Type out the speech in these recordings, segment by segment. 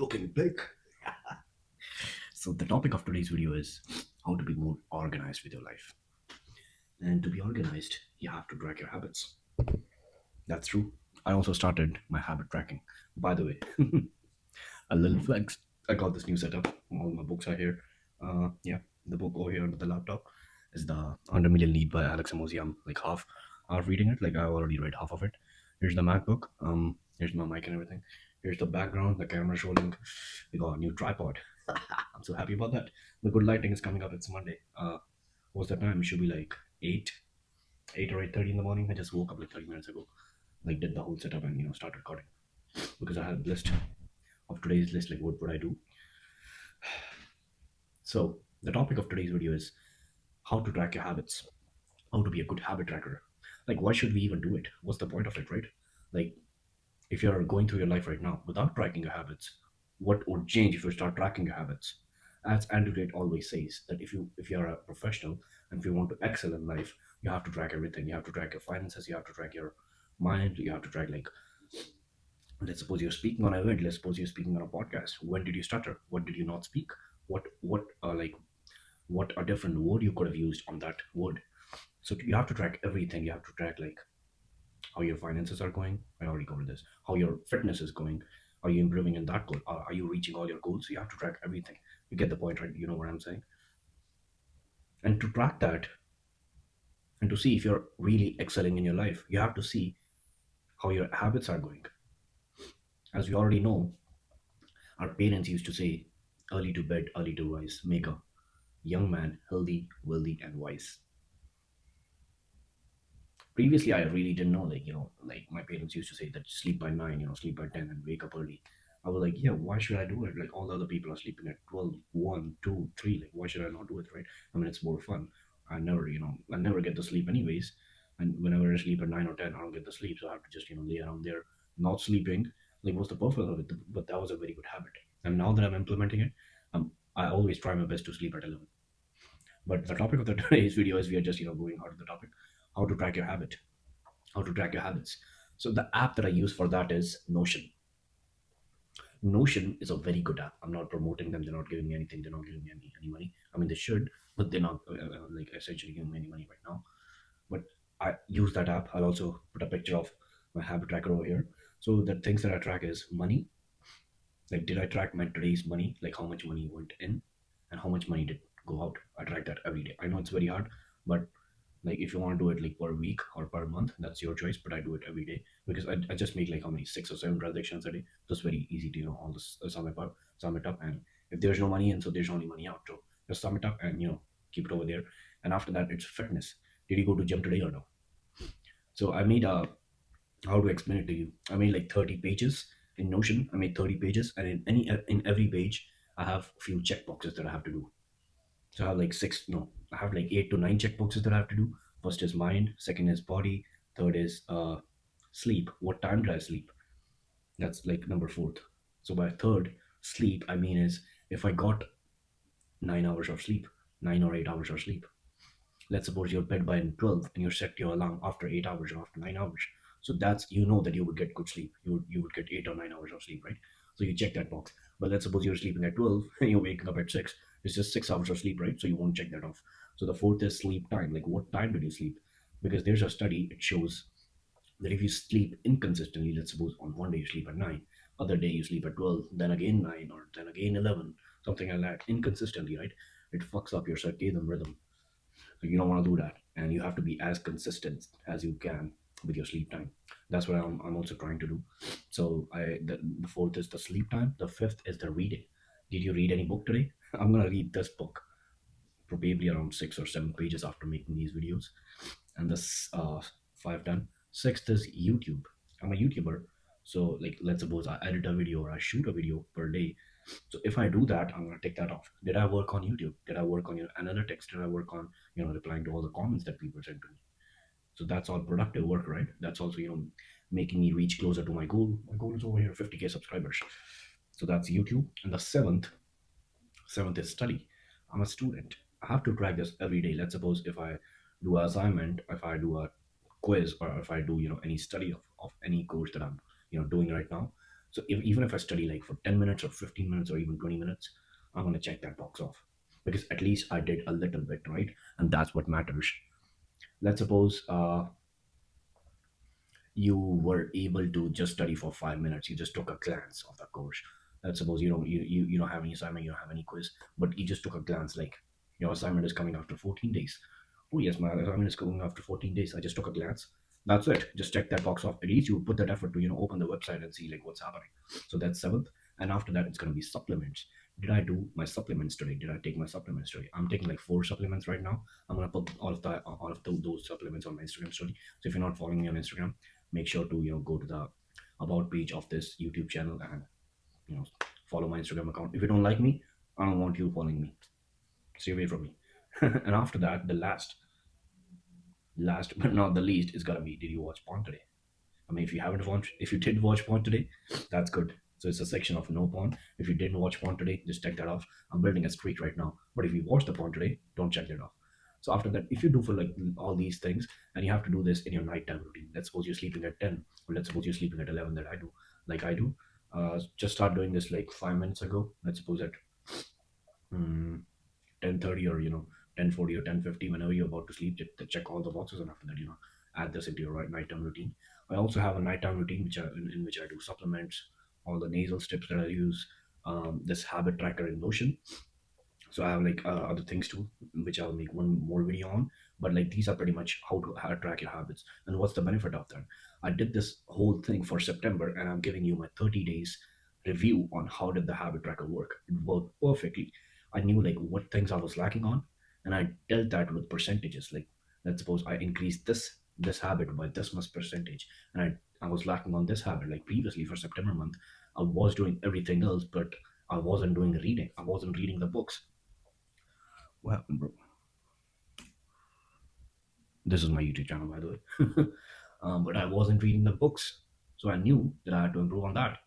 Looking big. So the topic of today's video is how to be more organized with your life. And to be organized, you have to track your habits. That's true. I also started my habit tracking. By the way, a little flex. I got this new setup. All my books are here. Yeah, the book over here under the laptop is the Under Million Lead by Alex Amosi. I'm like half reading it. Like I already read half of it. Here's the MacBook. Here's my mic and everything. Here's the background. The camera's rolling. We got a new tripod. I'm so happy about that. The good lighting is coming up. It's Monday. What's the time? It should be like 8 or 8:30 in the morning. I just woke up like 30 minutes ago. Like did the whole setup and started recording because I had a list of today's list. Like what would I do? So the topic of today's video is how to track your habits, how to be a good habit tracker. Like why should we even do it? What's the point of it, right? Like if you're going through your life right now without tracking your habits, what would change if you start tracking your habits? As Andrew Tate always says, that if you're a professional and if you want to excel in life, you have to track everything. You have to track your finances, you have to track your mind, you have to track like let's suppose you're speaking on an event, let's suppose you're speaking on a podcast. When did you stutter? What did you not speak? What a different word you could have used on that word. So you have to track everything. You have to track like how your finances are going. I already covered this. How your fitness is going. Are you improving in that goal? Are you reaching all your goals? You have to track everything. You get the point, right? You know what I'm saying? And to track that and to see if you're really excelling in your life, you have to see how your habits are going. As we already know, our parents used to say, early to bed, early to rise, make a young man healthy, wealthy, and wise. Previously I really didn't know, like my parents used to say that sleep by 9, sleep by 10 and wake up early. I was like, yeah, why should I do it? Like all the other people are sleeping at 12, 1, 2, 3. Like why should I not do it, right? I mean, it's more fun. I never get the sleep anyways. And whenever I sleep at 9 or 10, I don't get the sleep, so I have to just lay around there not sleeping. Like what's the purpose of it? But that was a very good habit, and now that I'm implementing it, I always try my best to sleep at 11. But the topic of the today's video is we are just going out of the topic. How to track your habit, how to track your habits. So the app that I use for that is Notion. Notion is a very good app. I'm not promoting them. They're not giving me anything. They're not giving me any money. I mean, they should, but they're not like essentially giving me any money right now. But I use that app. I'll also put a picture of my habit tracker over here. So the things that I track is money. Like, did I track my today's money? Like, how much money went in and how much money did go out? I track that every day. I know it's very hard, but like if you want to do it like per week or per month, that's your choice, but I do it every day because I just make like how many 6 or 7 transactions a day. So it's very easy to all this sum it up, and if there's no money in, so there's only money out, so just sum it up and keep it over there. And after that, it's fitness. Did you go to gym today or no? So I made a, how to explain it to you, I made like 30 pages in Notion. I made 30 pages, and in every page I have a few check boxes that I have to do. So I have like six, no, I have like 8 to 9 checkboxes that I have to do. First is mind, second is body, third is sleep. What time did I sleep? That's like number fourth. So by third, sleep, I mean is if I got 9 hours of sleep, 9 or 8 hours of sleep. Let's suppose you're bed by 12 and you set your alarm after 8 hours or after 9 hours. So that's, that you would get good sleep. You would get 8 or 9 hours of sleep, right? So you check that box. But let's suppose you're sleeping at 12 and you're waking up at 6. It's just 6 hours of sleep, right? So you won't check that off. So the fourth is sleep time. Like what time did you sleep? Because there's a study, it shows that if you sleep inconsistently, let's suppose on one day you sleep at 9, other day you sleep at 12, then again 9, or then again 11, something like that, inconsistently, right? It fucks up your circadian rhythm. So you don't want to do that, and you have to be as consistent as you can with your sleep time. That's what I'm also trying to do. So the fourth is the sleep time. The fifth is the reading. Did you read any book today? I'm gonna read this book, probably around 6 or 7 pages after making these videos. And this five done. Sixth is YouTube. I'm a YouTuber, so like let's suppose I edit a video or I shoot a video per day. So if I do that, I'm gonna take that off. Did I work on YouTube? Did I work on your analytics? Did I work on replying to all the comments that people sent to me? So that's all productive work, right? That's also making me reach closer to my goal. My goal is over here, 50K subscribers. So that's YouTube. And the seventh is study. I'm a student. I have to track this every day. Let's suppose if I do an assignment, if I do a quiz, or if I do any study of any course that I'm doing right now, So even if I study like for 10 minutes or 15 minutes or even 20 minutes, I'm going to check that box off, because at least I did a little bit, right? And that's what matters. Let's suppose you were able to just study for 5 minutes. You just took a glance of the course. Let's suppose you don't have any assignment, you don't have any quiz, but you just took a glance, like your assignment is coming after 14 days. Oh yes, my assignment is coming after 14 days. I just took a glance. That's it. Just check that box off. At least you put that effort to open the website and see like what's happening. So that's seventh. And after that, it's gonna be supplements. Did I do my supplements today? Did I take my supplements today? I'm taking like four supplements right now. I'm gonna put all of those supplements on my Instagram story. So if you're not following me on Instagram, make sure to go to the about page of this YouTube channel and you know follow my Instagram account. If you don't like me, I don't want you following me. Stay away from me. And after that, the last but not the least is gonna be, did you watch porn today? I mean, if you did watch porn today, that's good. So it's a section of no porn. If you didn't watch porn today, just check that off. I'm building a streak right now. But if you watched the porn today, don't check that off. So after that, if you do for like all these things, and you have to do this in your nighttime routine. Let's suppose you're sleeping at 10, or let's suppose you're sleeping at 11. That I do, like I do. Just start doing this like 5 minutes ago. Let's suppose at mm 10:30 or 10:40 or 10:50, whenever you're about to sleep, check all the boxes, and after that, add this into your nighttime routine. I also have a nighttime routine in which I do supplements, all the nasal strips that I use, this habit tracker in Notion. So I have like other things too, which I'll make one more video on. But like these are pretty much how to track your habits and what's the benefit of that. I did this whole thing for September, and I'm giving you my 30 days review on how did the habit tracker work. It worked perfectly. I knew like what things I was lacking on, and I dealt that with percentages. Like let's suppose I increased this habit by this much percentage, and I was lacking on this habit. Like previously for September month, I was doing everything else, but I wasn't doing reading. I wasn't reading the books. What happened, bro? This is my YouTube channel, by the way. But I wasn't reading the books, so I knew that I had to improve on that.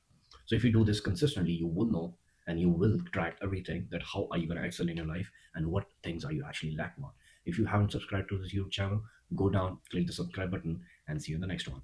So if you do this consistently, you will know and you will track everything, that how are you going to excel in your life and what things are you actually lacking on. If you haven't subscribed to this YouTube channel, go down, click the subscribe button, and see you in the next one.